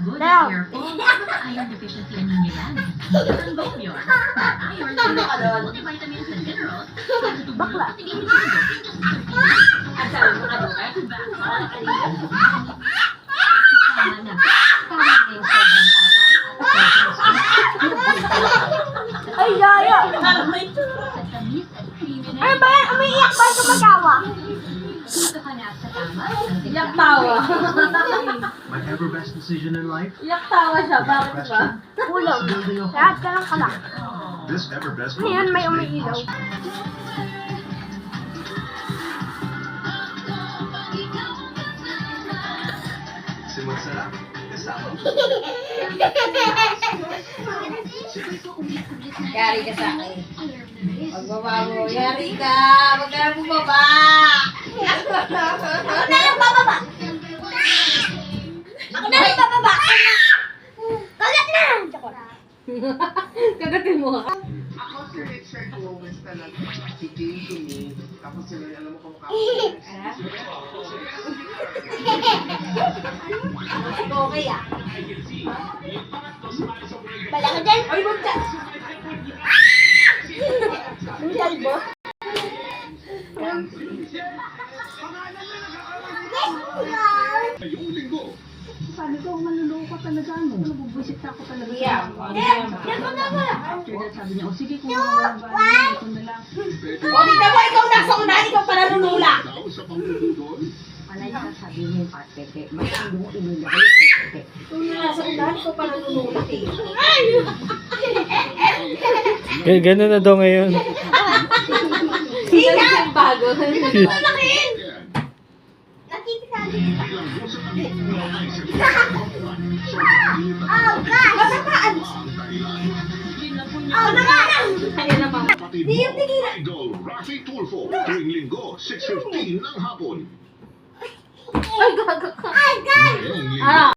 pagod at careful, iron deficiency ang nangyayari. Ang goal yun. Iron, multivitamins and minerals, para tumulong at hindi Ang sabi mo ka doon, Tama na. Tama na yung sobrang Ay, yaya. sa tamis at creaminess. Ano ba yan? Umiiyak ba ito magawa? Dito ka na sa tama. iyak tawa. My ever best decision in life? Iyak tawa siya, bakit ba? Ulam. Lahat ka lang kalak. This ever best Ano yan? May umiilaw. Simot sarap. Kasama. Yari ka sa akin. Magbaba mo. Yari ka. Huwag ka na bumaba. Ako na lang bababa. Ako na lang bababa. Kagat na! Kagatin mo. Ako si Richard Owens talaga. Si Jane to me. Tapos sila, alam mo kung Okay ah. Bala ka dyan. Ay, wag ka. Ang kalbo. Ngayong linggo. Sabi ko, manluloko ka talaga, ano? Nabubuisit ako talaga. Yeah. Yan ko na ba? After that, sabi niya, o sige, kung ba, ito na lang. O, tignan mo, ikaw nasa unahan, ikaw pa nanunula. Daw sa pangdududol. Panay ka sabi niya yung patete. Masyado mo inilagay yung patete. Ikaw na nasa unahan, ikaw pa nanunula. Ganun na daw ngayon. Ikaw yung bago. Lakin! Nakikisabi kita. Bilang gusto ng Oh, gosh! Masapaan! Oh, naman! Kaya naman. Pati mo, Idol Rafi Tulfo. Tuwing linggo, 6:15 ng hapon. Ay, gago ka. Ay, guys! Ngayong linggo, Ah.